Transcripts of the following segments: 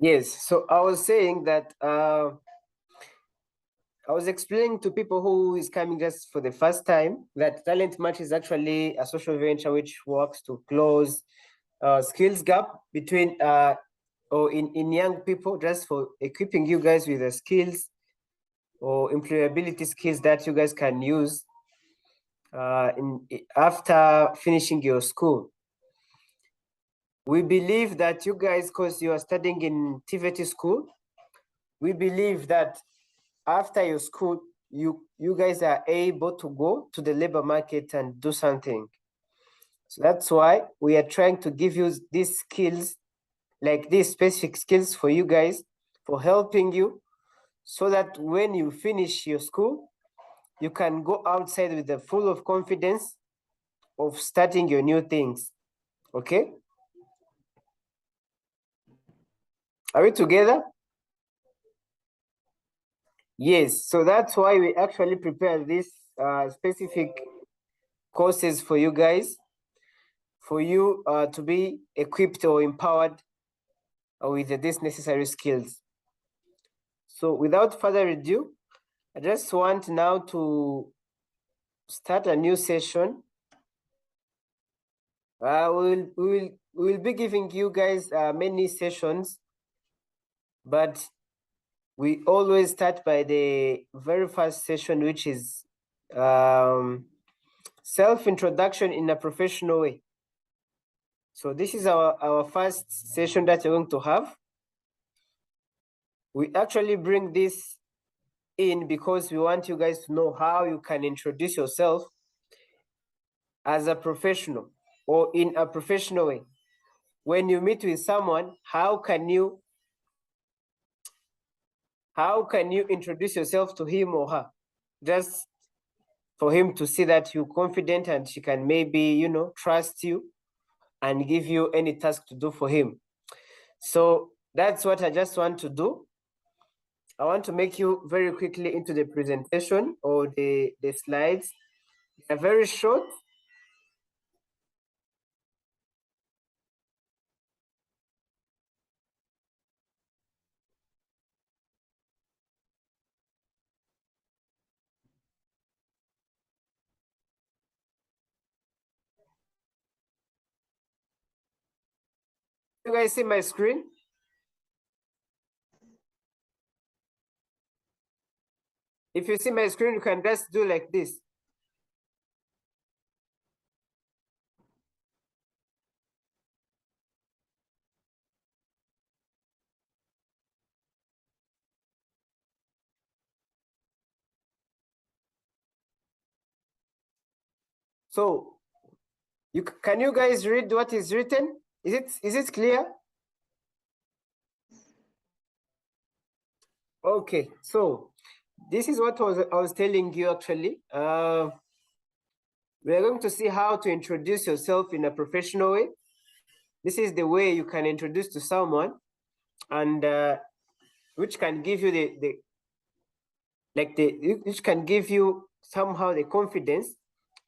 Yes, so I was saying that I was explaining to people who is coming just for the first time that Talent Match is actually a social venture which works to close skills gap between or in young people, just for equipping you guys with the skills or employability skills that you guys can use after finishing your school. We believe that you guys, because you are studying in TVET school, we believe that after your school, you guys are able to go to the labor market and do something. So that's why we are trying to give you these skills, like these specific skills for you guys, for helping you, so that when you finish your school, you can go outside with the full of confidence of starting your new things. Okay? Are we together? Yes, so that's why we actually prepare these specific courses for you guys, for you to be equipped or empowered with these necessary skills. So without further ado, I just want now to start a new session. We will be giving you guys many sessions, but we always start by the very first session, which is self-introduction in a professional way. So this is our first session that you're going to have. We actually bring this in because we want you guys to know how you can introduce yourself as a professional or in a professional way. When you meet with someone, how can you introduce yourself to him or her? Just for him to see that you're confident and she can maybe, trust you and give you any task to do for him. So that's what I just want to do. I want to make you very quickly into the presentation or the slides. They're very short. You guys see my screen? If you see my screen, you can just do like this. So can you guys read what is written? Is it clear? Okay, so this is what I was telling you actually. We are going to see how to introduce yourself in a professional way. This is the way you can introduce to someone, and which can give you which can give you somehow the confidence,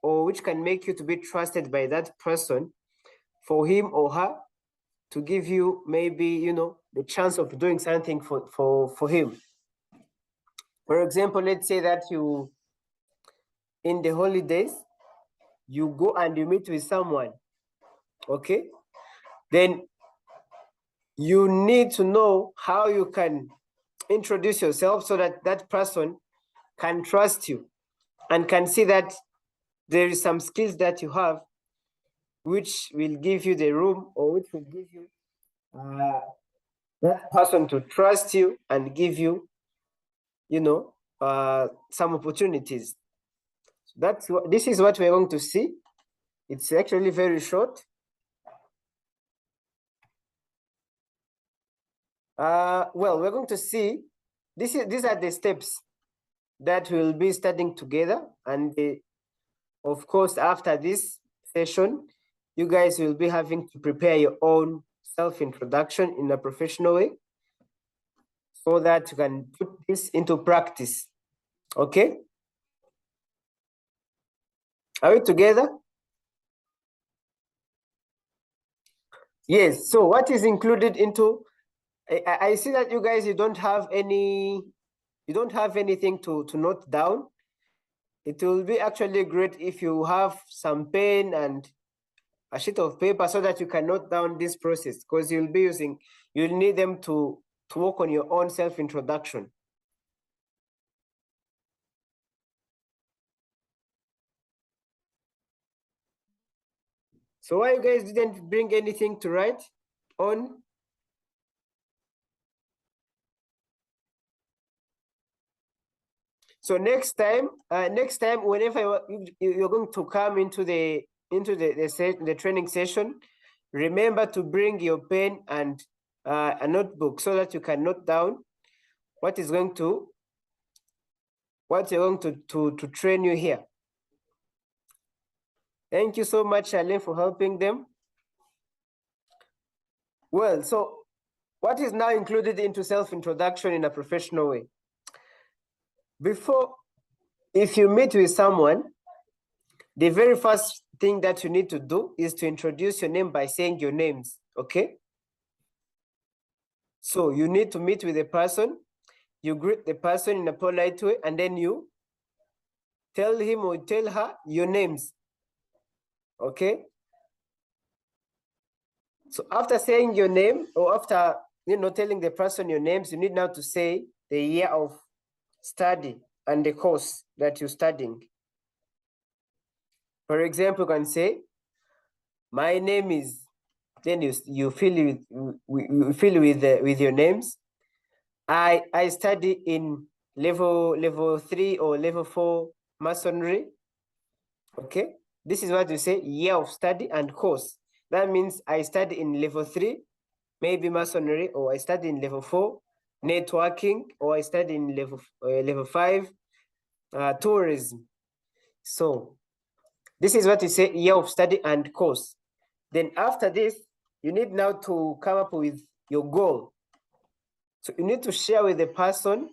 or which can make you to be trusted by that person, for him or her to give you maybe the chance of doing something for him. For example, let's say that you in the holidays you go and you meet with someone, okay? Then you need to know how you can introduce yourself so that that person can trust you and can see that there is some skills that you have which will give you the room, or which will give you that person to trust you and give you some opportunities. This is what we're going to see. It's actually very short. Well, we're going to see these are the steps that we'll be studying together, and of course after this session you guys will be having to prepare your own self-introduction in a professional way so that you can put this into practice. Okay, are we together? Yes. So what is included into I see that you guys, you don't have anything to note down. It will be actually great if you have some pen and a sheet of paper so that you can note down this process, because you'll need them to work on your own self-introduction. So why you guys didn't bring anything to write on? So next time, whenever you're going to come into the training session, remember to bring your pen and a notebook so that you can note down what you're going to train you here. Thank you so much, Charlene, for helping them. Well, so what is now included into self-introduction in a professional way? If you meet with someone, the very first thing that you need to do is to introduce your name by saying your names, okay? So you need to meet with the person, you greet the person in a polite way, and then you tell him or tell her your names, okay? So after saying your name, or after telling the person your names, you need now to say the year of study and the course that you're studying. For example, you can say, my name is, then you fill with your names. I study in level 3 or level 4 masonry. Okay, this is what you say, year of study and course. That means I study in level 3, maybe masonry, or I study in level 4, networking, or I study in level 5, tourism. So this is what you say, year of study and course. Then after this, you need now to come up with your goal. So you need to share with the person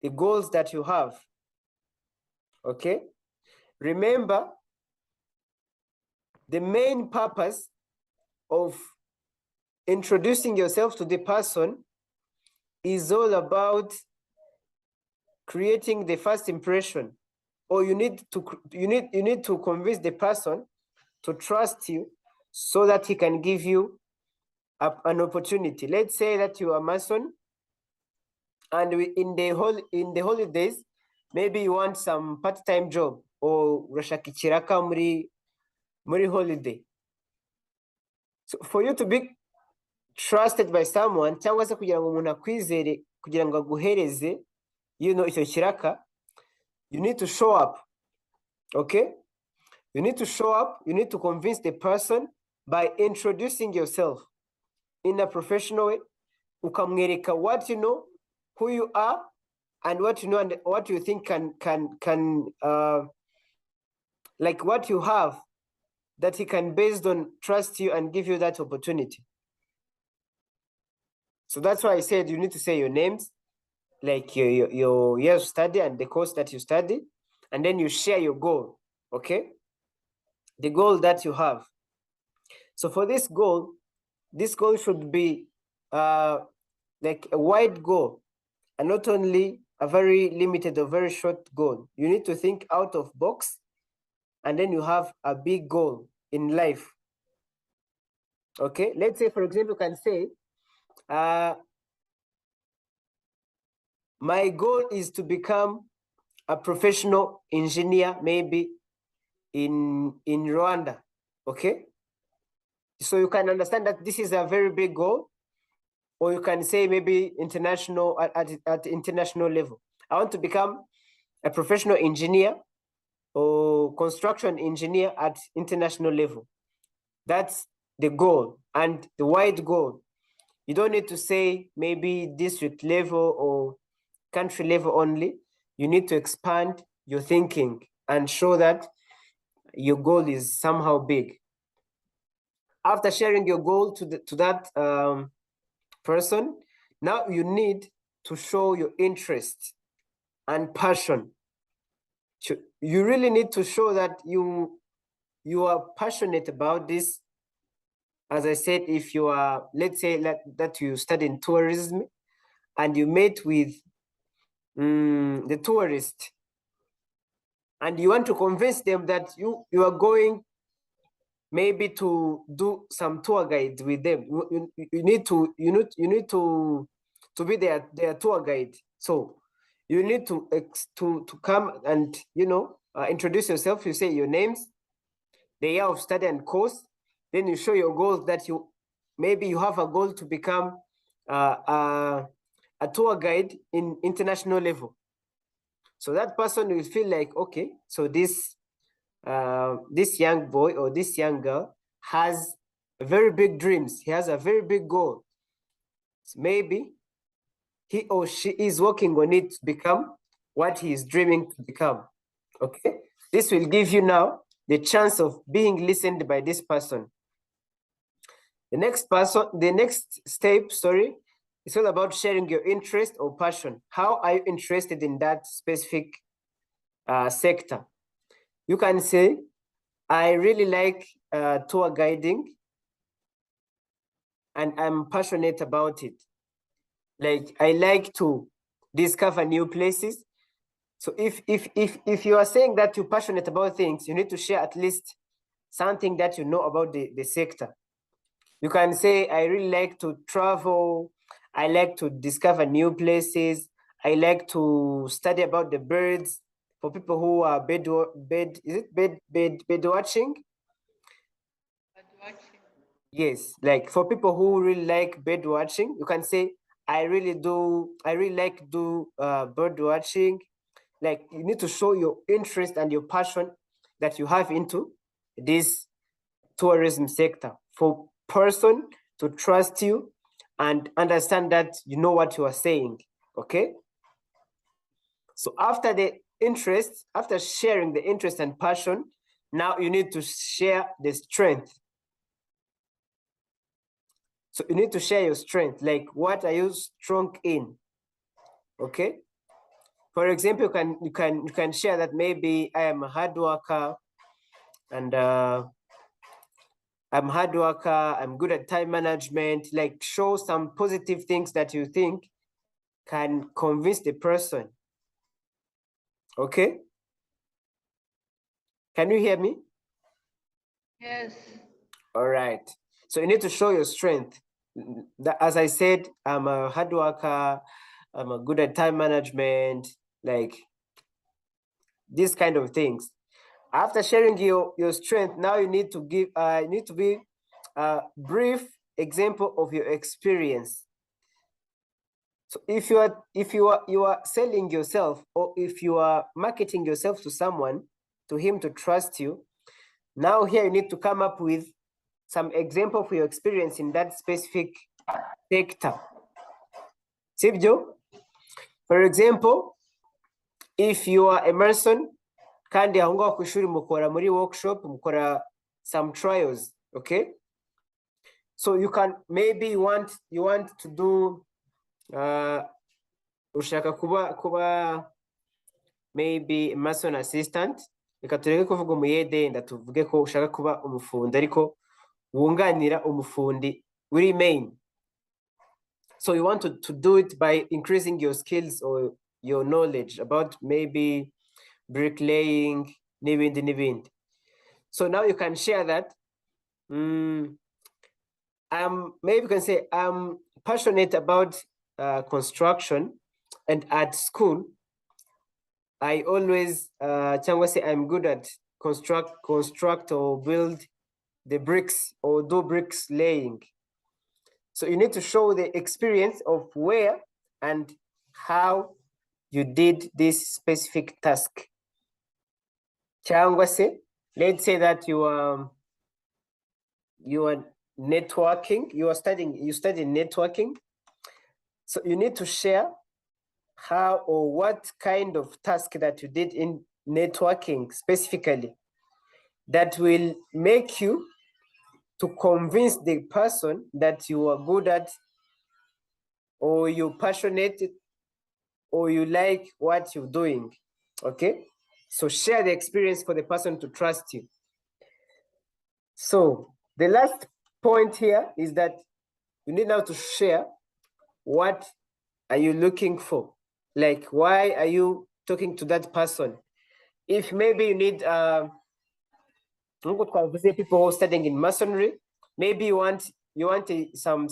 the goals that you have. Okay? Remember, the main purpose of introducing yourself to the person is all about creating the first impression, or you need to convince the person to trust you so that he can give you an opportunity. Let's say that you are a Mason, and in the holidays, maybe you want some part-time job, or urashaka ikiraka muri holiday. So for you to be trusted by someone, cyangwa se kugira ngo umuntu akwizere kugira ngo aguhereze icyo kiraka, you need to show up. Okay, you need to show up. You need to convince the person by introducing yourself in a professional way. Ukamwereka what you know, who you are, and what you know, and what you think can like what you have that he can, based on, trust you and give you that opportunity. So that's why I said you need to say your names, like your years of study and the course that you study, and then you share your goal, okay? The goal that you have. So for this goal should be like a wide goal, and not only a very limited or very short goal. You need to think out of box, and then you have a big goal in life. Okay, let's say, for example, you can say, my goal is to become a professional engineer, maybe in Rwanda. Okay, so you can understand that this is a very big goal. Or you can say maybe international, at international level. I want to become a professional engineer or construction engineer at international level. That's the goal, and the wide goal. You don't need to say maybe district level or country level only. You need to expand your thinking and show that your goal is somehow big. After sharing your goal to that person, now you need to show your interest and passion. You really need to show that you are passionate about this as I said, if you are, let's say that you study in tourism and you meet with the tourist and you want to convince them that you are going maybe to do some tour guide with them. You need to be their tour guide. So you need to come and introduce yourself. You say your names, the year of study and course. Then you show your goals that maybe you have a goal to become a tour guide in international level. So that person will feel like, okay, so this young boy or this young girl has very big dreams. He has a very big goal. So maybe he or she is working on it to become what he is dreaming to become. Okay, this will give you now the chance of being listened by this person. The next step, sorry, it's all about sharing your interest or passion. How are you interested in that specific sector? You can say, I really like tour guiding and I'm passionate about it. Like, I like to discover new places. So if you are saying that you're passionate about things, you need to share at least something that you know about the sector. You can say, I really like to travel. I like to discover new places. I like to study about the birds. For people who are bird watching? Yes, like for people who really like bird watching, you can say, I really like bird watching. Like, you need to show your interest and your passion that you have into this tourism sector for person to trust you and understand that you know what you are saying. Okay, so after sharing the interest and passion, now you need to share the strength. So you need to share your strength, like what are you strong in? Okay, for example, you can share that maybe I am a hard worker and I'm good at time management. Like, show some positive things that you think can convince the person. Okay, can you hear me? Yes. All right, so you need to show your strength. As I said, I'm a hard worker, I'm a good at time management, like these kind of things. After sharing your strength, now you need to give be a brief example of your experience. So if you are selling yourself, or if you are marketing yourself to someone, to him to trust you, now here you need to come up with some example for your experience in that specific sector. Sibyo? For example, if you are a mason, kandi aho ngaho ku ishuri mukora muri workshop, mukora some trials, okay? So you can, maybe you want to do ushaka kuba maybe mason assistant. Reka tureke kuvuga umuyede, nda tuvuge ko ushaka kuba umufundi ariko wunganira umufundi uri main. So you want to do it by increasing your skills or your knowledge about maybe bricklaying, n'ibindi. So now you can share that. Maybe you can say, I'm passionate about construction, and at school, I always, cyangwa se I'm good at construct or build the bricks or do bricks laying. So you need to show the experience of where and how you did this specific task. Cyangwa se, let's say that you are networking, you study networking. So you need to share how or what kind of task that you did in networking specifically that will make you to convince the person that you are good at, or you're passionate, or you like what you're doing. Okay, so share the experience for the person to trust you. So the last point here is that you need now to share what are you looking for? Like, why are you talking to that person? If maybe you need people who are studying in masonry, maybe you want some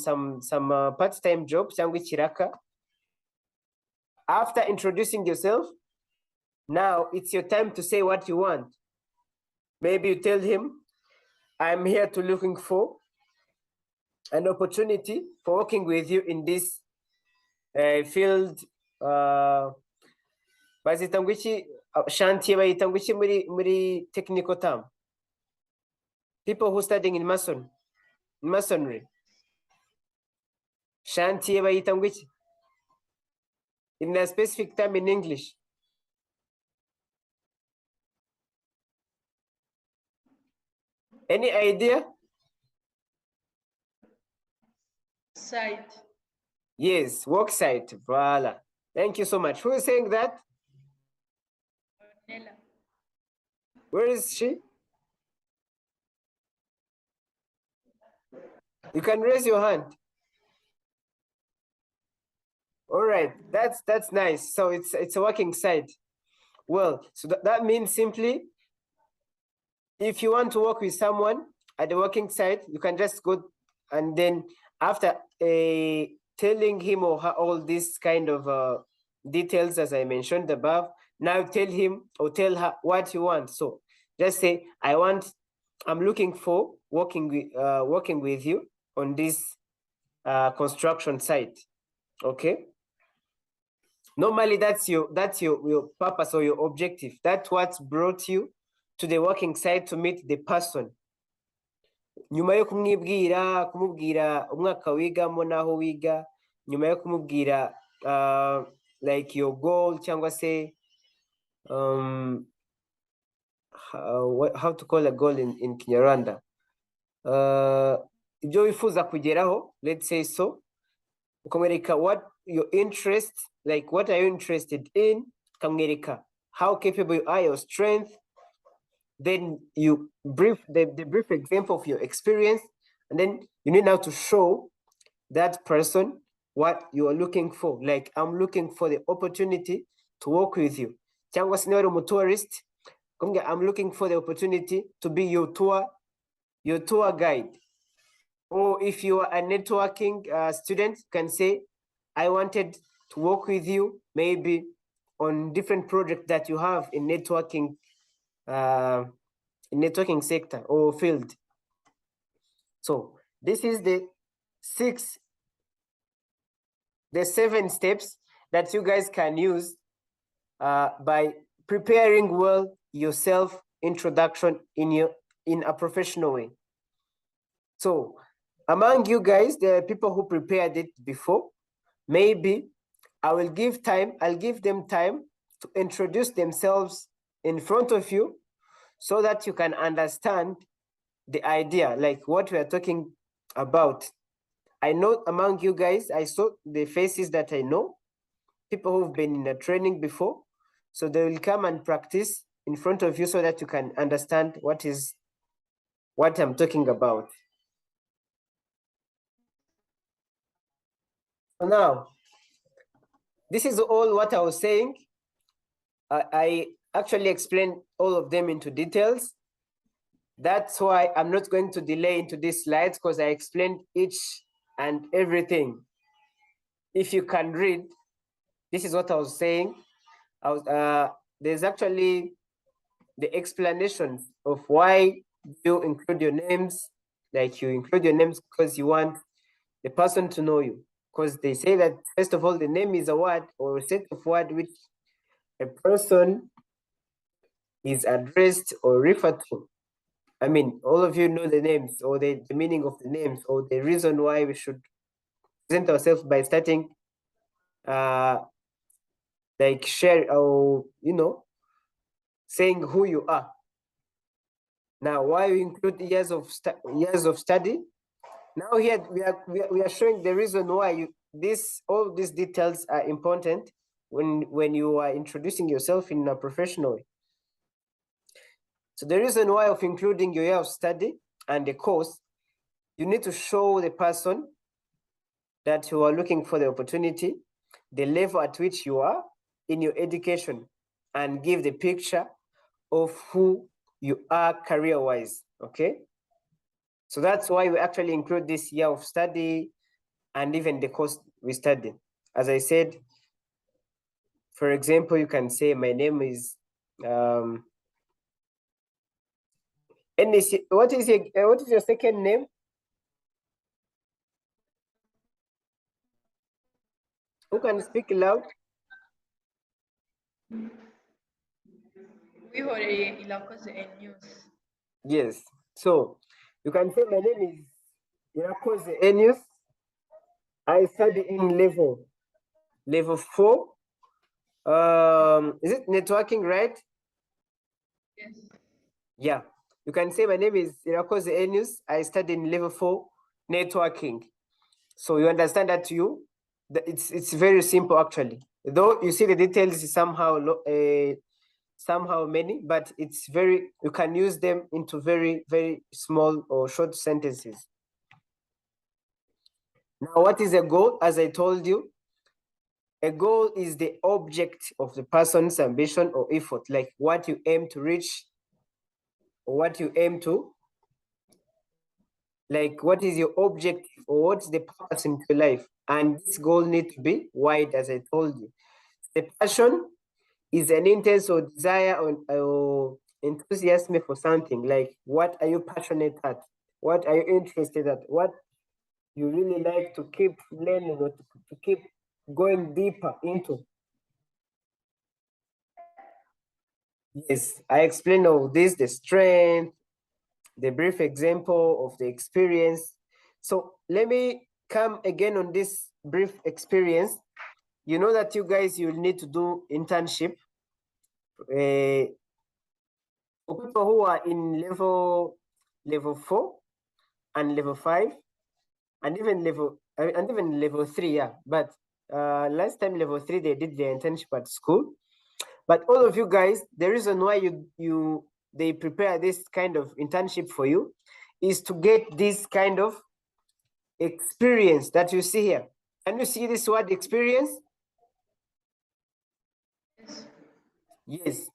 part-time job cyangwa ikiraka. After introducing yourself, now it's your time to say what you want. Maybe you tell him, I'm here to looking for an opportunity for working with you in this field. Bazita ngo iki, chantier bayita ngo iki muri technical term? People who studying in masonry. Chantier bayita ngo iki? In a specific term in English. Any idea? Site. Yes, work site. Voila. Thank you so much. Who is saying that? Nela. Where is she? You can raise your hand. All right, that's nice. So it's a working site. Well, so that means simply, if you want to work with someone at the working site, you can just go, and then after telling him or her all these kind of details as I mentioned above, now tell him or tell her what you want. So just say, I'm looking for working with you on this construction site. Okay. Normally that's your purpose or your objective. That's what brought you to the working site, to meet the person. Nyuma yo kumubwira umwaka wigamo naho wiga, nyuma yo kumubwira like your goal cyangwa se how to call a goal in Kinyarwanda, ibyo wifuza kugeraho, let's say so, ukamwereka what your interest, like what are you interested in, ukamwereka how capable you are, your strength. Then you brief the brief example of your experience, and then you need now to show that person what you are looking for. Like, I'm looking for the opportunity to work with you. Cyangwa se niba uri tourist, I'm looking for the opportunity to be your tour guide. Or if you are a networking student, you can say, I wanted to work with you maybe on different projects that you have in networking sector or field. So this is the 7 steps that you guys can use by preparing well your self introduction in a professional way. So among you guys, there are people who prepared it before. Maybe I'll give them time to introduce themselves in front of you, so that you can understand the idea, like what we are talking about. I know among you guys, I saw the faces that I know, people who've been in a training before. So they will come and practice in front of you so that you can understand what I'm talking about. So now, this is all what I was saying. I actually explained all of them into details. That's why I'm not going to delay into these slides, because I explained each and everything. If you can read, this is what I was saying. There's actually the explanation of why you include your names. Like, you include your names because you want the person to know you. Because they say that, first of all, the name is a word or a set of words which a person is addressed or referred to. I mean, all of you know the names, or the meaning of the names, or the reason why we should present ourselves by starting like share, or saying who you are. Now, why we include years of study? Now here we are showing the reason why all these details are important when you are introducing yourself in a professional way. So the reason why of including your year of study and the course you need to show the person that you are looking for the opportunity, the level at which you are in your education, and give the picture of who you are career-wise, okay? So that's why we actually include this year of study and even the course we study. As I said, for example, you can say, my name is, what is your second name? Who can speak loud? Wihoreye Irakoze Enius. Yes. So you can say, my name is Irakoze Enius. I study in level 4. Is it networking, right? Yes. Yeah. You can say, my name is Irakoze Enius. I study in level 4 networking. So you understand that it's very simple actually. Though you see the details is somehow many, but you can use them into very, very small or short sentences. Now, what is a goal? As I told you, a goal is the object of the person's ambition or effort, like what you aim to reach, or what you aim to, like what is your objective or what's the purpose in your life. And this goal needs to be wide, as I told you. The passion is an intense or desire or enthusiasm for something, like what are you passionate at? What are you interested at? What you really like to keep learning or to keep going deeper into? Yes, I explained all this, the strength, the brief example of the experience. So let me come again on this brief experience. You know that you guys, you'll need to do internship. For people who are in level 4 and level 5 and even level 3, yeah. But last time level 3 they did their internship at school. But all of you guys, the reason why they prepare this kind of internship for you is to get this kind of experience that you see here. Can you see this word experience? Yes. Yes.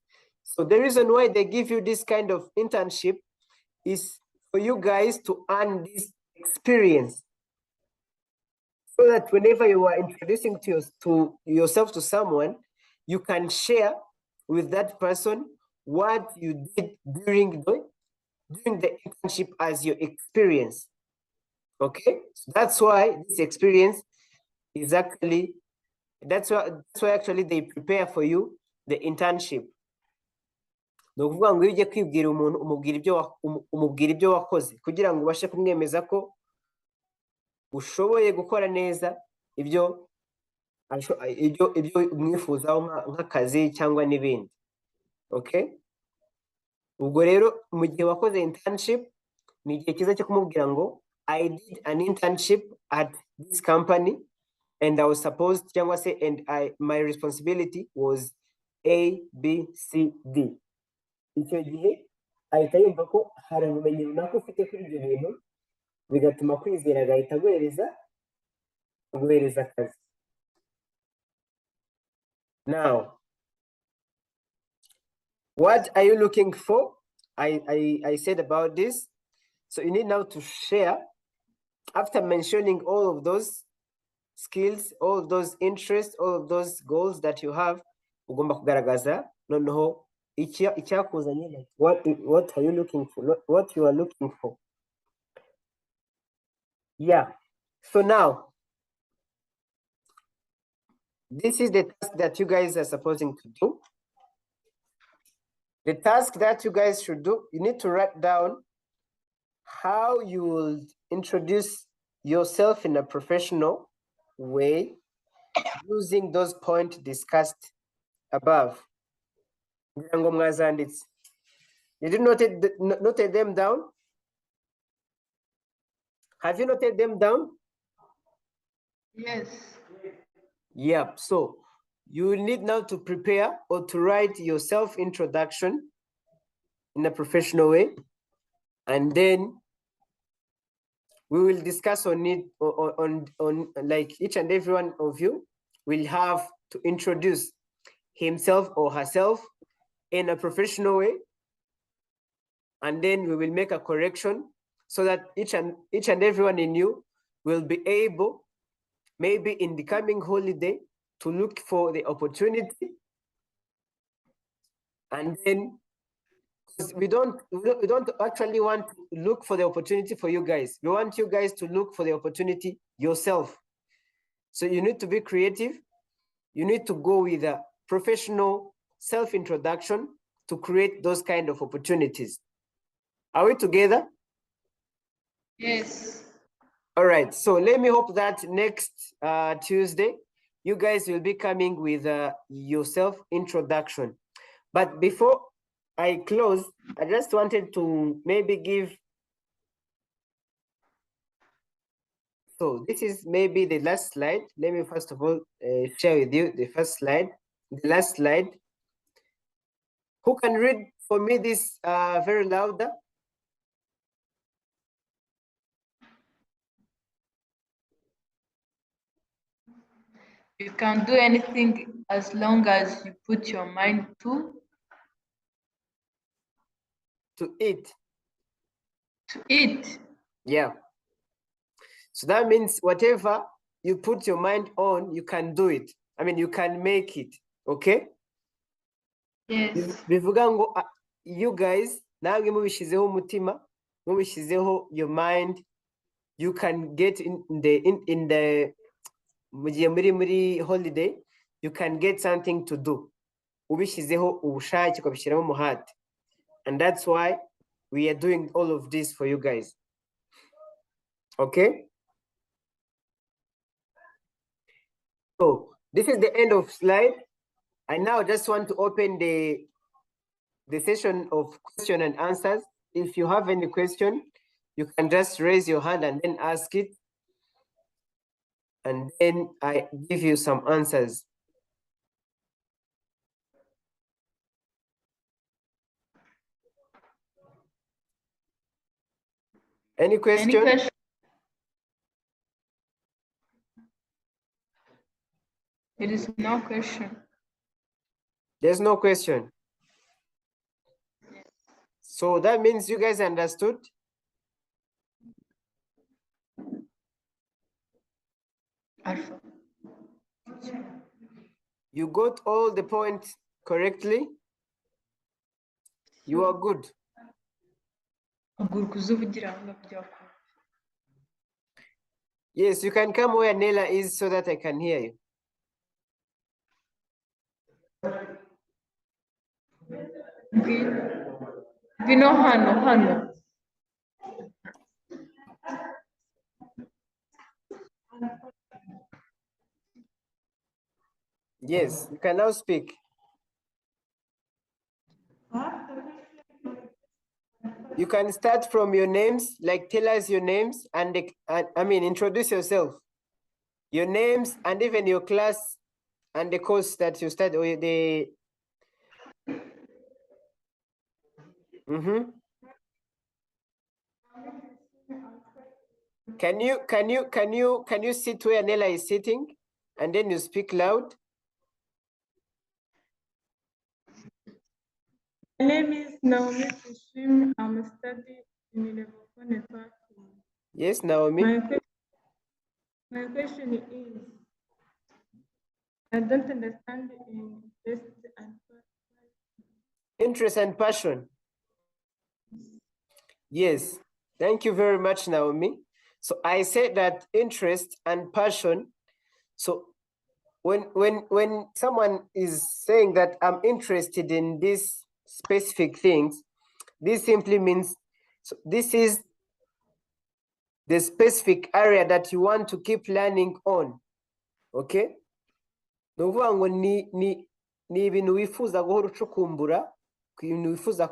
So the reason why they give you this kind of internship is for you guys to earn this experience, so that whenever you are introducing to yourself to someone, you can share with that person what you did during the internship as your experience. Okay, so that's why this experience is actually, that's why actually they prepare for you the internship. Ni ukuvuga ngo iyo ugiye kwibwira umuntu umubwira ibyo wakoze kugira ngo ubashe kumwemeza ko ushoboye gukora neza ibyo umwifuzaho nk'akazi cyangwa n'ibindi. Okay, ubwo rero mu gihe wakoze internship ni igihe cyiza cyo kumubwira ngo I did an internship at this company and I was supposed cyangwa se my responsibility was A, B, C, D. Icyo gihe ahita yumva ko hari ubumenyi runaka ufite kuri ibyo bintu, bigatuma kwizera agahita aguhereza akazi. Now, what are you looking for? I said about this. So you need now to share, after mentioning all of those skills, all of those interests, all of those goals that you have, ugomba kugaragaza noneho icyakuzanye, what are you looking for, what you are looking for. Yeah. So now, this is the task that you guys are supposed to do. The task that you guys should do, you need to write down how you will introduce yourself in a professional way using those points discussed above. Did you noted them down? Have you noted them down? Yes. Yep. So you need now to prepare or to write your self-introduction in a professional way. And then we will discuss on it on like each and every one of you will have to introduce himself or herself in a professional way, and then we will make a correction so that each and everyone in you will be able, maybe in the coming holiday, to look for the opportunity. And then we don't actually want to look for the opportunity for you guys. We want you guys to look for the opportunity yourself. So you need to be creative. You need to go with a professional self-introduction to create those kind of opportunities. Are we together? Yes. All right. So let me hope that next Tuesday, you guys will be coming with your self-introduction. But before I close, I just wanted to maybe give. So this is maybe the last slide. Let me first of all share with you the first slide, the last slide. Who can read for me this very louder? You can do anything as long as you put your mind to eat. To eat. Yeah. So that means whatever you put your mind on, you can do it. I mean, you can make it. Okay? Yes. Bivuga ngo you guys namwe mubishizeho umutima, mubishizeho your mind, you can get in the muri holiday, you can get something to do. Ubishizeho ubushake ukabishyiramo umuhate. And that's why we are doing all of this for you guys. Okay? So this is the end of slide. I now just want to open the session of question and answers. If you have any question, you can just raise your hand and then ask it. And then I give you some answers. Any question? Any question? There is no question. There's no question. So that means you guys understood? Alpha. You got all the points correctly? You are good. Yes, you can come where Nela is so that I can hear you. Hano. Yes, you can now speak. You can start from your names, like tell us your names and I mean, introduce yourself. Your names and even your class and the course that you study or the. Can you sit where Nela is sitting and then you speak loud? My name is Naomi Kushim. I'm studying in level 4 network. Yes, Naomi. My question is, I don't understand interest and passion. Interest and passion. Yes, thank you very much, Naomi. So I said that interest and passion. So when someone is saying that I'm interested in these specific things, this simply means, so this is the specific area that you want to keep learning on. Okay? Ni ukuvuga ngo ni ibintu wifuza guhora ucukumbura, ibintu wifuza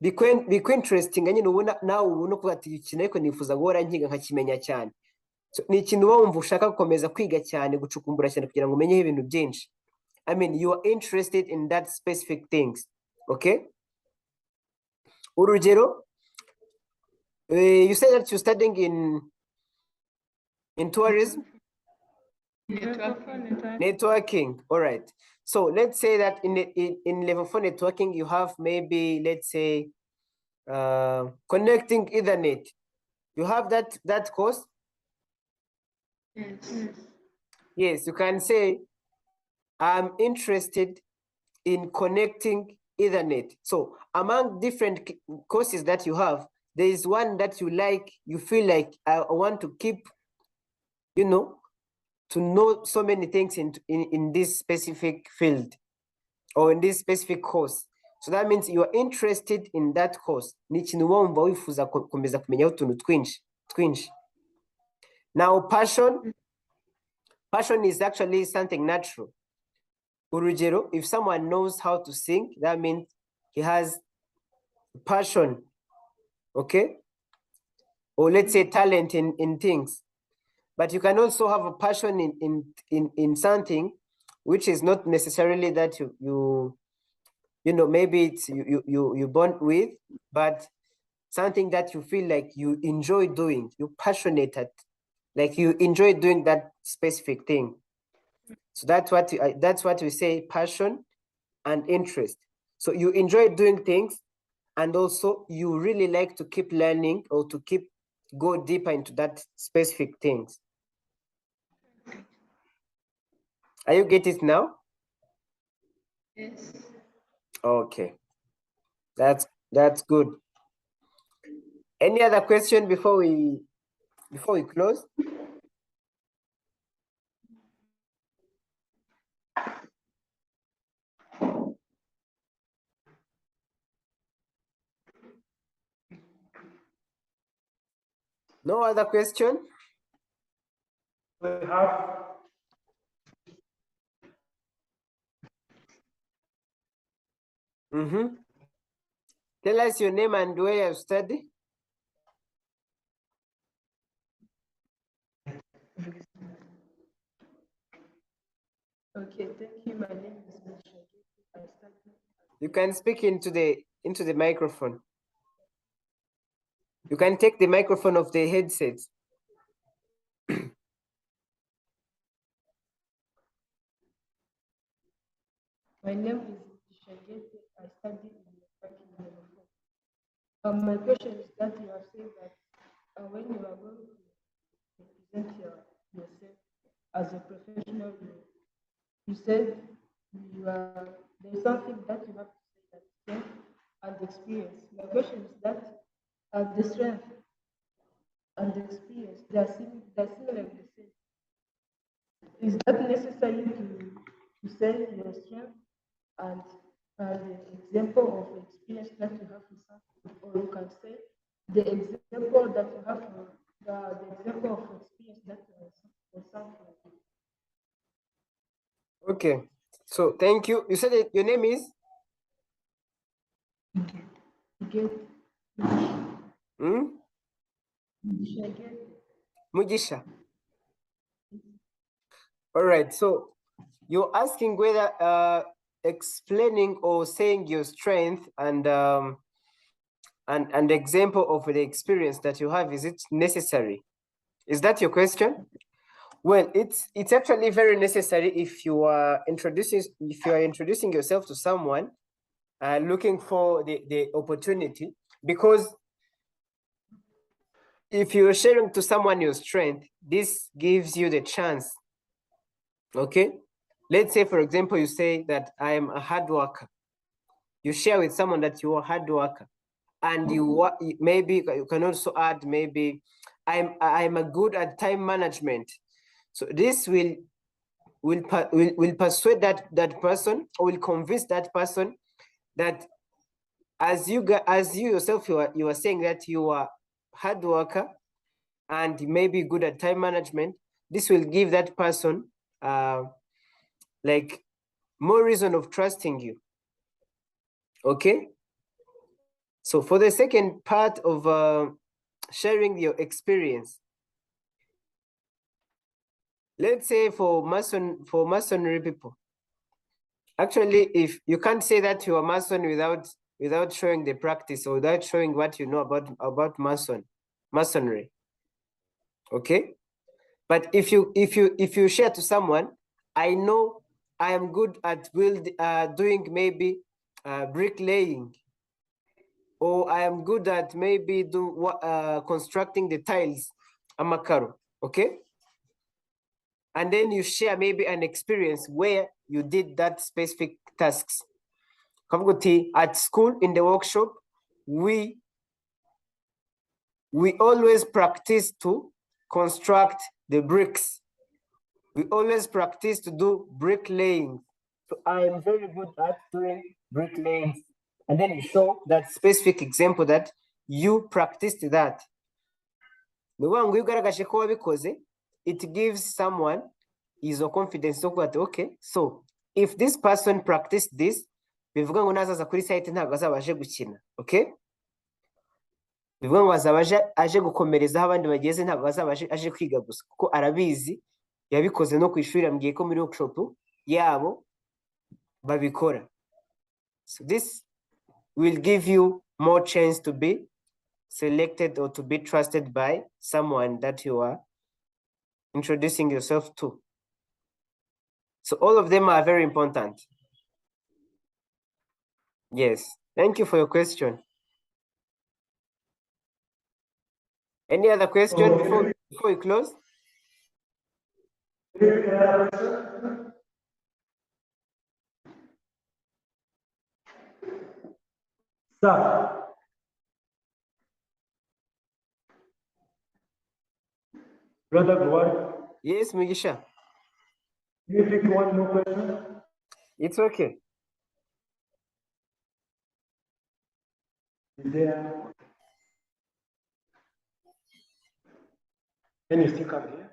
bikwe-interesting nyine ubona nawe ubona kuvuga ati ikintu ariko nifuza guhora nkiga nkakimenya cyane. Ni ikintu uba wumva ushaka gukomeza kwiga cyane, gucukumbura cyane kugira ngo umenyeho ibintu byinshi. I mean, you are interested in that specific things. Okay? Urugero, You said that you're studying in tourism? Networking. All right. So let's say that in level 4 networking, you have maybe, let's say, connecting Ethernet. You have that course? Yes. Yes, you can say, I'm interested in connecting Ethernet. So among different courses that you have, there is one that you like, you feel like I want to keep, you know, to know so many things in this specific field or in this specific course. So that means you are interested in that course. Ni ikintu wumva wifuza gukomeza kumenyaho utuntu twinshi. Now passion is actually something natural. Urugero, if someone knows how to sing, that means he has passion, okay? Or let's say talent in things. But you can also have a passion in something which is not necessarily that you know, maybe it's you born with, but something that you feel like you enjoy doing, you're passionate at, like you enjoy doing that specific thing. So that's what we say, passion and interest. So you enjoy doing things, and also you really like to keep learning or to go deeper into that specific things. Are you get it now? Yes. Okay, that's good. Any other question before we close? No other question? We have. Tell us your name and where you study. Okay, thank you. My name is Misha. I study. You can speak into the microphone. You can take the microphone of the headset. My name is Shagete. I study in the level 4. My question is that you have said that when you are going to present yourself as a professional, you said there's something that you have to say, that strength and experience. My question is that the strength and the experience, they are similar in the same. Is that necessary to say your strength and the example of experience that you have for something, or you can say the example that you have for the example of experience that you have for something. Okay, so thank you. You said your name is? Mugisha. All right, so you're asking whether explaining or saying your strength and example of the experience that you have, is it necessary? Is that your question? Well, it's actually very necessary if you are introducing yourself to someone looking for the opportunity, because if you're sharing to someone your strength, this gives you the chance. Okay, let's say, for example, you say that I am a hard worker. You share with someone that you are a hard worker, and maybe you can also add, maybe I'm a good at time management. So this will persuade that person, or will convince that person that as you yourself, you are saying that you are hard worker and maybe good at time management. This will give that person like more reason of trusting you. Okay, so for the second part of sharing your experience, let's say for masonry people, actually, if you can't say that you are Mason without showing the practice, or without showing what you know about Mason. masonry. Okay, but if you share to someone, I know I am good at doing maybe bricklaying, or I am good at maybe constructing the tiles, amakaro. Okay, and then you share maybe an experience where you did that specific tasks. At school, in the workshop, we always practice to construct the bricks. We always practice to do bricklaying. So I am very good at doing bricklaying. And then you show that specific example that you practiced that. It gives someone izo confidence so that okay, so if this person practiced this, bivuga ngo nazaza kuri site ntabwo azaba aje gukina. Okay, bivuga ngo azaba aje gukomereza abandi bageze, ntabwo azaba aje kwiga gusa kuko arabizi, yabikoze no kwishuri, ambwiye ko muri workshop yabo babikora. So this will give you more chance to be selected or to be trusted by someone that you are introducing yourself to. So all of them are very important. Yes, thank you for your question. Any other question before we close? Sir. Brother Gowar, Yes, Mugisha. can you pick one more question? It's okay. Is there? Can you still come here?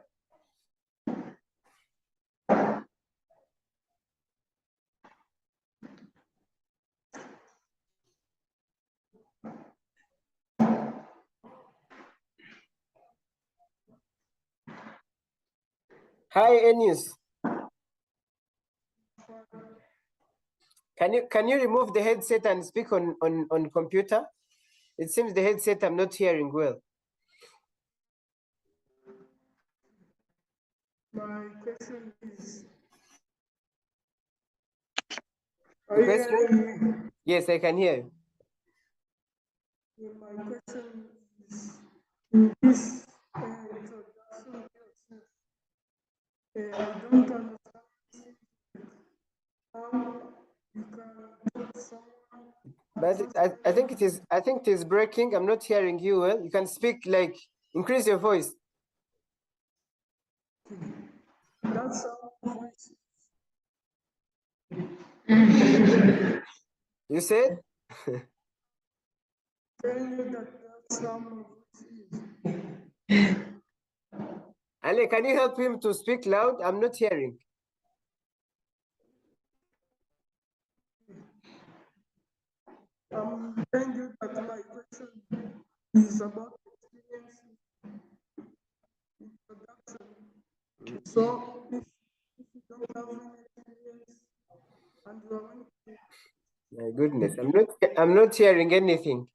Hi, Enius. Can you remove the headset and speak on computer? It seems the headset I'm not hearing well. My question is, The are you question? hearing me? Yes, I can hear you. My question is, in this introduction to yourself, I don't understand how you can put someone. But I think it is breaking. I'm not hearing you well. You can speak, like, increase your voice. That's how voice. You said? Tell you that that's how my voice is. Ale, can you help him to speak loud? I'm not hearing. I'm telling you that my question is about experience introduction. So if you don't have any experience and you are going to My goodness, I'm not hearing anything.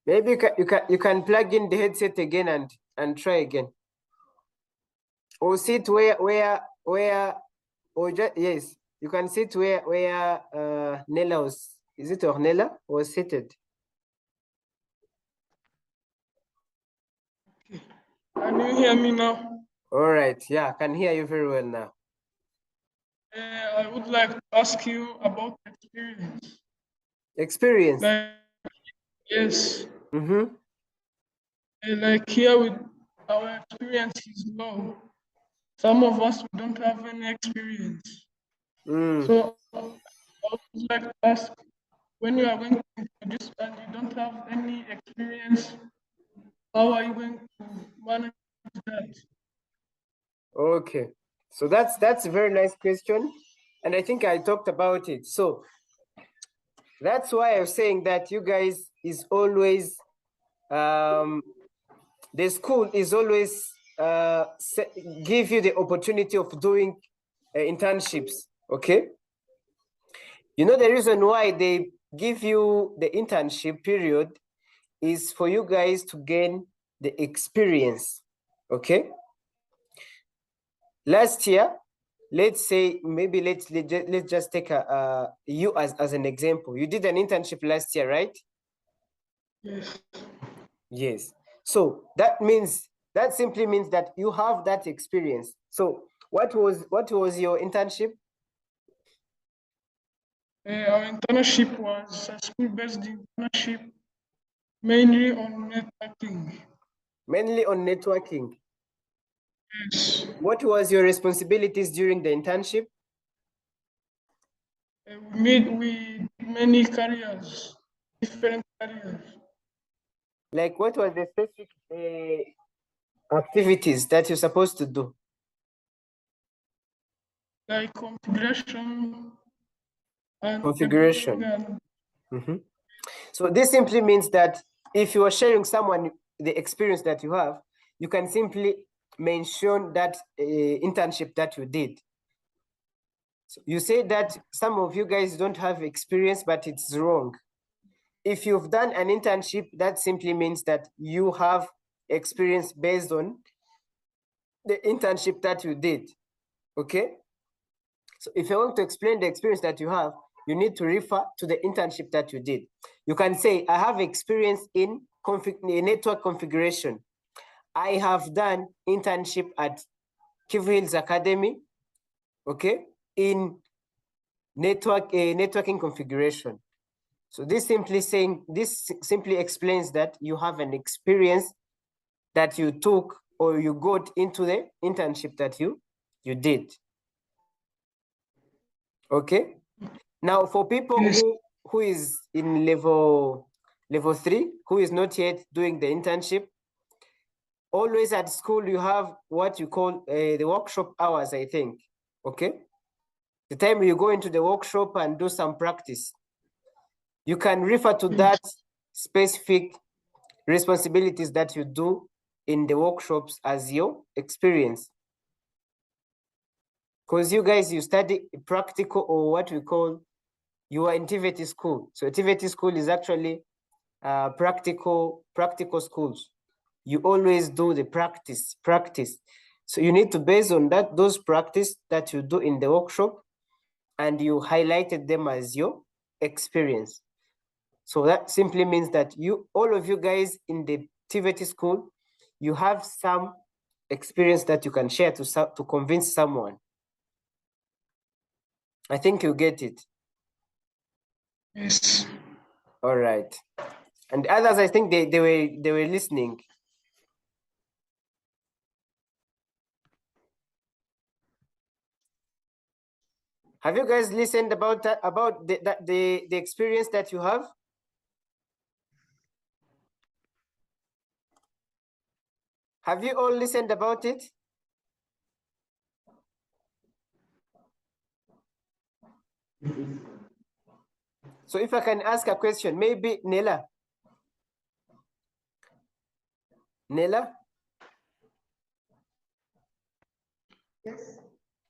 Maybe you can plug in the headset again and try again. Or sit yes, you can sit where Nella was. Is it Ornella was seated? Can you hear me now? All right, yeah, I can hear you very well now. I would like to ask you about experience. Experience? Yes. Mm-hmm. Like here with our experience is low. Some of us don't have any experience. So I would like to ask, when you are going to introduce and you don't have any experience, how are you going to manage that? Okay, so that's a very nice question, and I think I talked about it. So that's why I was saying that you guys is always the school is always give you the opportunity of doing internships. Okay, you know the reason why they give you the internship period is for you guys to gain the experience, okay? Last year, let's say, maybe let's just take you as an example. You did an internship last year, right? Yes. Yes. So that simply means that you have that experience. So what was your internship? Our internship was a school-based internship, mainly on networking. Mainly on networking. Yes. What was your responsibilities during the internship? We meet with many careers, different careers. Like what was the specific activities that you're supposed to do? Like configuration and Configuration. and So this simply means that if you are sharing someone the experience that you have, you can simply mention that internship that you did. So you say that some of you guys don't have experience, but it's wrong. If you've done an internship, that simply means that you have experience based on the internship that you did, okay? So if you want to explain the experience that you have, you need to refer to the internship that you did. You can say, I have experience in network configuration. I have done internship at Kivu Hills Academy, okay, in networking configuration. So this simply explains that you have an experience that you took or you got into the internship that you did. Okay. Now for people who is in level 3, who is not yet doing the internship, always at school you have what you call the workshop hours, I think. Okay. The time you go into the workshop and do some practice. You can refer to that specific responsibilities that you do in the workshops as your experience. Because you guys, you study practical, or what we call, you are in TVET school. So TVET school is actually practical schools. You always do the practice. So you need to base on that, those practice that you do in the workshop, and you highlighted them as your experience. So that simply means that all of you guys in the TVET school, you have some experience that you can share to convince someone. I think you get it. yes. All right. And others, I think they were listening. Have you guys listened about that, about the experience that you have? Have you all listened about it? So if I can ask a question, maybe Nela. Yes.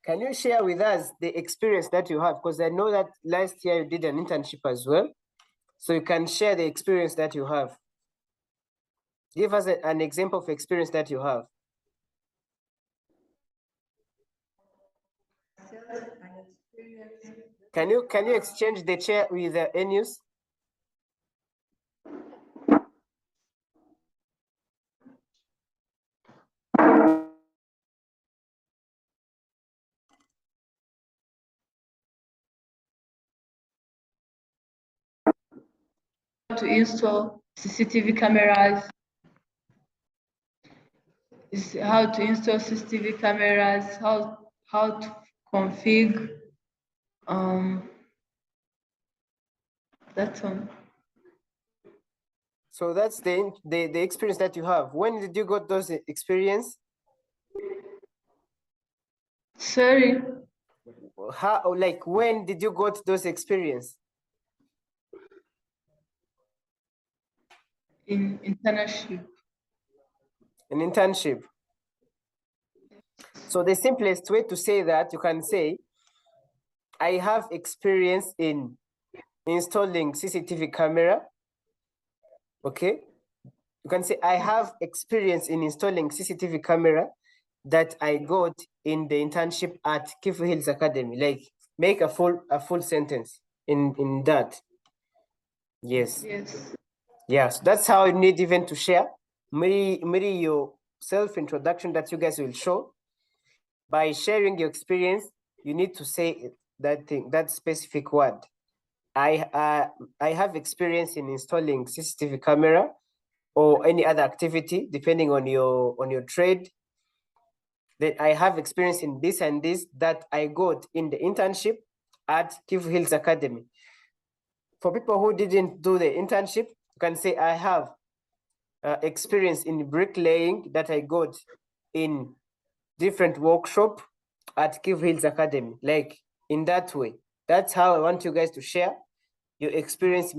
Can you share with us the experience that you have? Because I know that last year you did an internship as well. So you can share the experience that you have. Give us an example of experience that you have. Can you exchange the chair with Enius? To install CCTV cameras. Is how to install CCTV cameras, how to config. That's one. So that's the experience that you have. When did you got those experience? Sorry. How, like, when did you got those experience? In internship. An internship. So the simplest way to say that, you can say, I have experience in installing CCTV camera, okay, You can say, I have experience in installing CCTV camera that I got in the internship at Kifu Hills Academy. Like, make a full sentence in that. Yes. Yes. Yeah, so that's how you need even to share. Maybe your self-introduction that you guys will show. By sharing your experience, you need to say that thing, that specific word. I have experience in installing CCTV camera or any other activity, depending on your trade. That I have experience in this and this that I got in the internship at Kivu Hills Academy. For people who didn't do the internship, you can say, I have experience in bricklaying that I got in different workshop at Kivu Hills Academy. Like, in that way. That's how I want you guys to share your experience.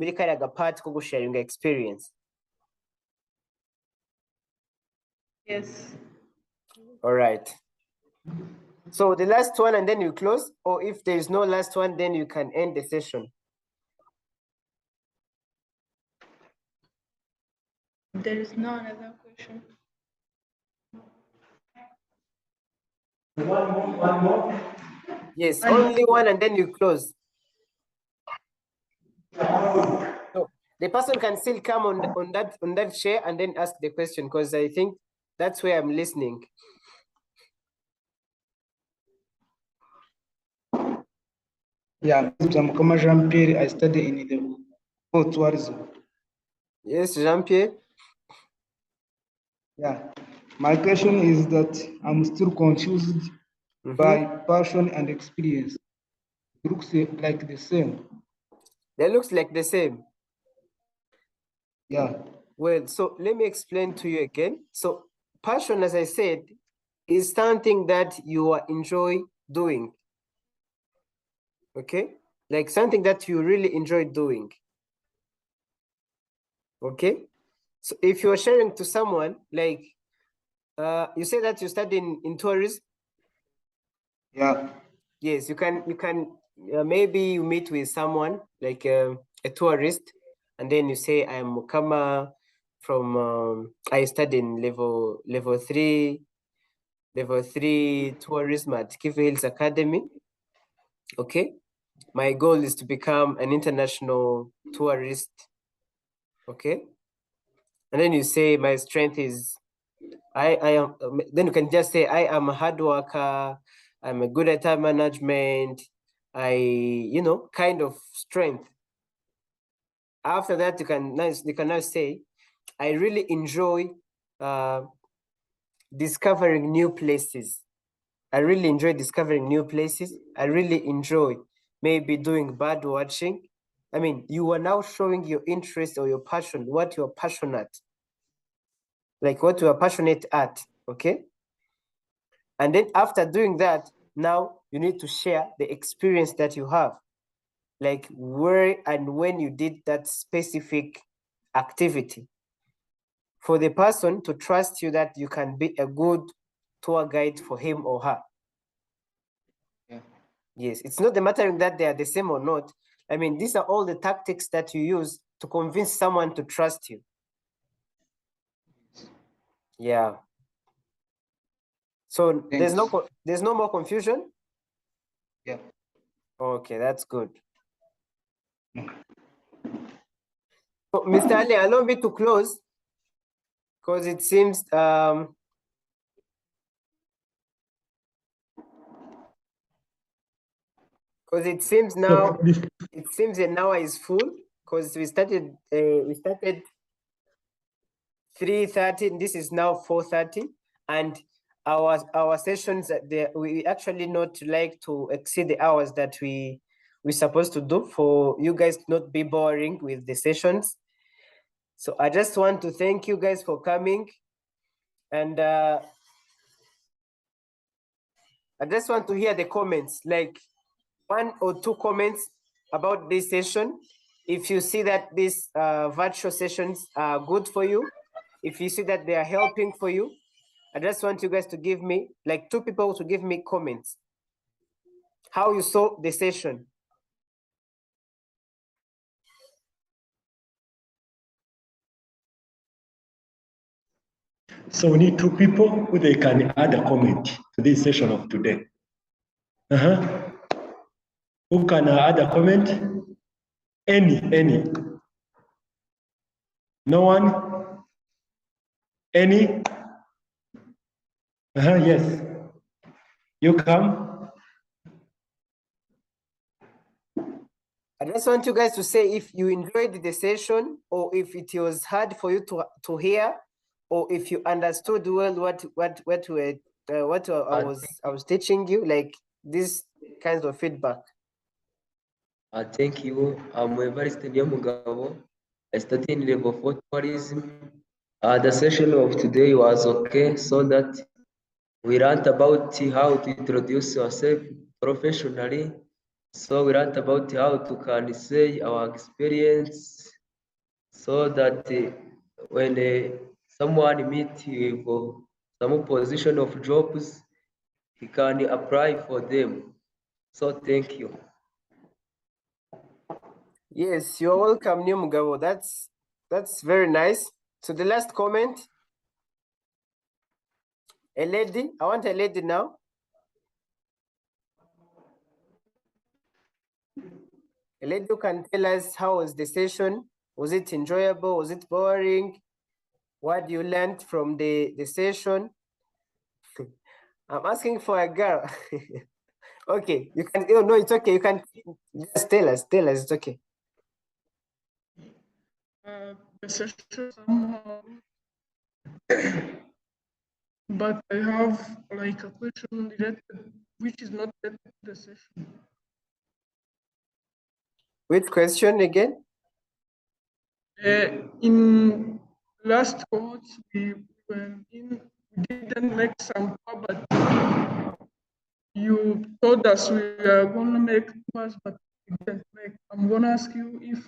Part sharing experience. Yes. All right. So the last one, and then you close, or if there is no last one, then you can end the session. There is no another question. One more. Yes, only one, and then you close. So the person can still come on that chair and then ask the question, because I think that's where I'm listening. Yeah, I'm Kama Jean-Pierre. I study in the tourism. Yes, Jean-Pierre. Yeah, my question is that I'm still confused by passion and experience. It looks like the same. That looks like the same. Yeah. Well, so let me explain to you again. So passion, as I said, is something that you enjoy doing. Okay? Like something that you really enjoy doing. Okay? So if you're sharing to someone, like you say that you study in tourism. Yeah. Yes, you can maybe you meet with someone like a tourist, and then you say, I'm Mukama from I study in level 3 tourism at Kivu Hills Academy. Okay, my goal is to become an international tourist. Okay, and then you say, my strength is I am. Then you can just say, I am a hard worker. I'm a good at time management. Kind of strength. After that, you can now say, I really enjoy discovering new places. I really enjoy discovering new places. I really enjoy maybe doing bird watching. I mean, you are now showing your interest or your passion, what you are passionate, like what you are passionate at, okay? And then after doing that, now you need to share the experience that you have, like where and when you did that specific activity, for the person to trust you that you can be a good tour guide for him or her. Yeah. Yes, it's not the matter that they are the same or not. I mean, these are all the tactics that you use to convince someone to trust you. Yeah. So Thanks. there's no more confusion? Yeah. Okay, that's good. So, Mr. Ali, allow me to close, because it seems because it seems now an hour is full, because we started 3:30. This is now 4:30, and our sessions we actually not like to exceed the hours that we're supposed to do, for you guys to not be boring with the sessions. So I just want to thank you guys for coming, and I just want to hear the comments, like 1 or 2 comments about this session. If you see that these virtual sessions are good for you, if you see that they are helping for you, I just want you guys to give me, like 2 people to give me comments, how you saw the session. So we need 2 people who they can add a comment to this session of today. Who can add a comment? Any. No one? Any? Yes. You come. I just want you guys to say if you enjoyed the session or if it was hard for you to hear, or if you understood well what I was teaching you, like these kinds of feedback. Thank you. I'm Evariste Niyomugabo. I study in level 4 tourism. The session of today was okay, so that we learned about how to introduce yourself professionally. So we learned about how to can say our experience, so that when someone meet with some position of jobs, he can apply for them. So thank you. Yes, you're welcome, Niyomugabo. That's very nice. So the last comment. A lady, I want a lady now. A lady who can tell us how was the session? Was it enjoyable? Was it boring? What you learned from the session? I'm asking for a girl. Okay, you can, oh no, it's okay. You can just tell us, it's okay. The session somehow, but I have like a question related, which is not related to the session. Which question again? In last cohort, we didn't make some tour, but you told us we are going to make tours, but we didn't make. I'm going to ask you if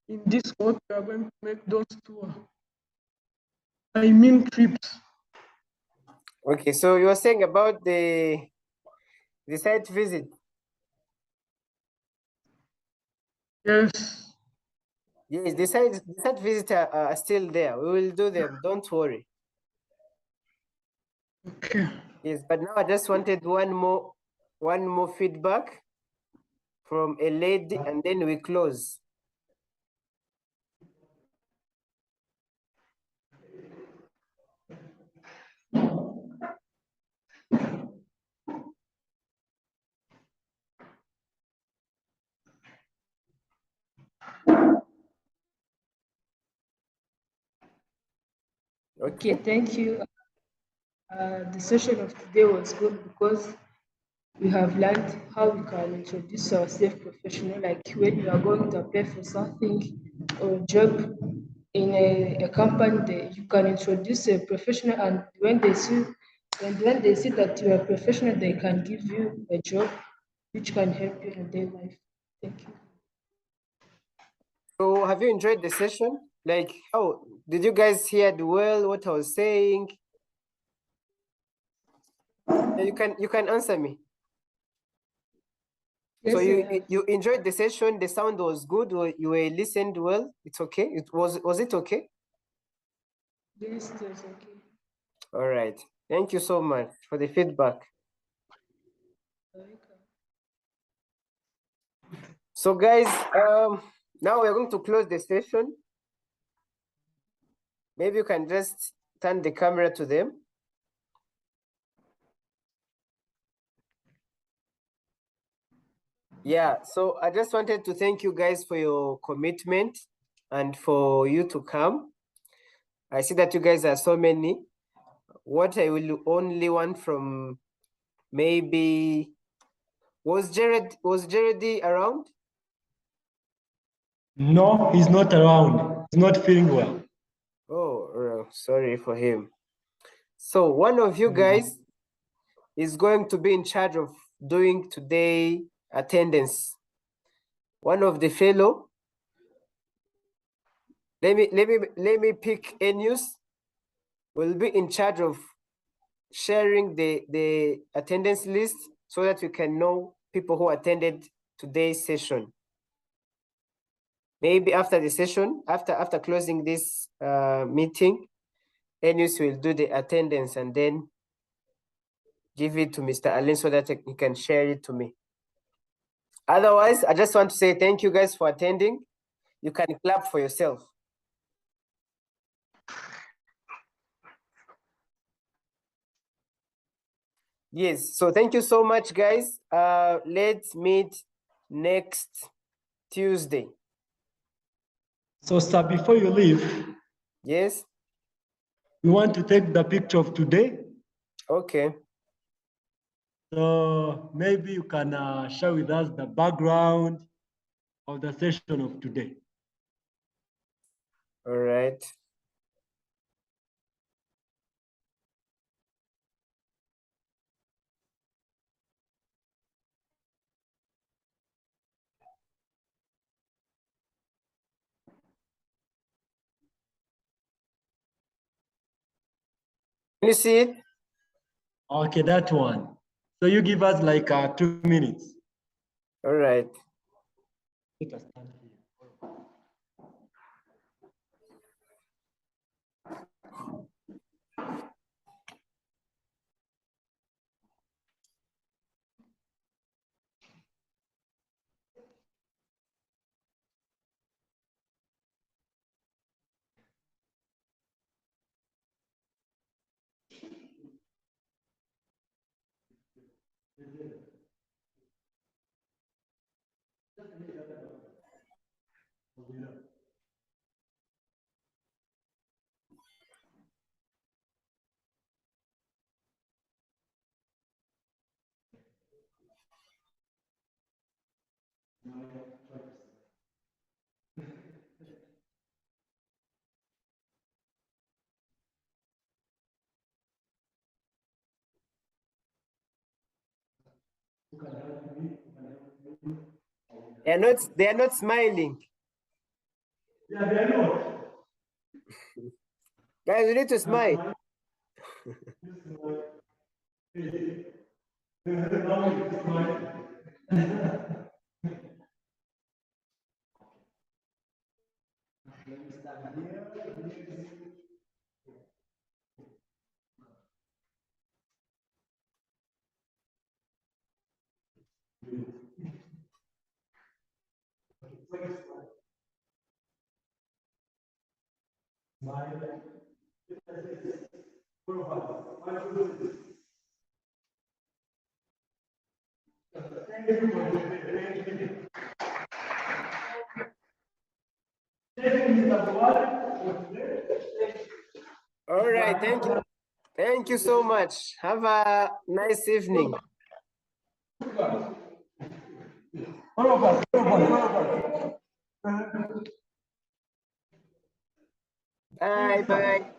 in this cohort we are going to make those tours. I mean trips. Okay, so you were saying about the site visit. Yes. Yes, the site visits are still there. We will do them. Don't worry. Okay. Yes, but now I just wanted one more feedback from a lady, and then we close. Okay, thank you. The session of today was good because we have learned how we can introduce ourselves professionally, like when you are going to apply for something or a job in a company, you can introduce a professional, and when they see that you are professional, they can give you a job which can help you in their life. Thank you. So have you enjoyed the session? Like, how did you guys hear well what I was saying? You can answer me. Yes, so you enjoyed the session, the sound was good, or you were listened well? It's okay. Was it okay? Yes, it was okay. All right. Thank you so much for the feedback. So guys, now we're going to close the session. Maybe you can just turn the camera to them. Yeah, so I just wanted to thank you guys for your commitment and for you to come. I see that you guys are so many. What I will only want from maybe, was Jared around? No, he's not around. He's not feeling well. Oh, sorry for him. So one of you guys is going to be in charge of doing today attendance. One of the fellow. Let me pick Enius. Will be in charge of sharing the attendance list so that we can know people who attended today's session. Maybe after the session, after closing this meeting, Eunice will do the attendance and then give it to Mr. Allen so that he can share it to me. Otherwise, I just want to say thank you guys for attending. You can clap for yourself. Yes, so thank you so much, guys. Let's meet next Tuesday. So, sir, before you leave, yes, we want to take the picture of today. Okay. So maybe you can share with us the background of the session of today. All right. Can you see it? Okay, that one. So you give us like 2 minutes. All right. Let us stand here. They are not smiling. Yeah, they are not. Guys, you need to smile. All right, thank you. Thank you so much. Have a nice evening. Bye, bye.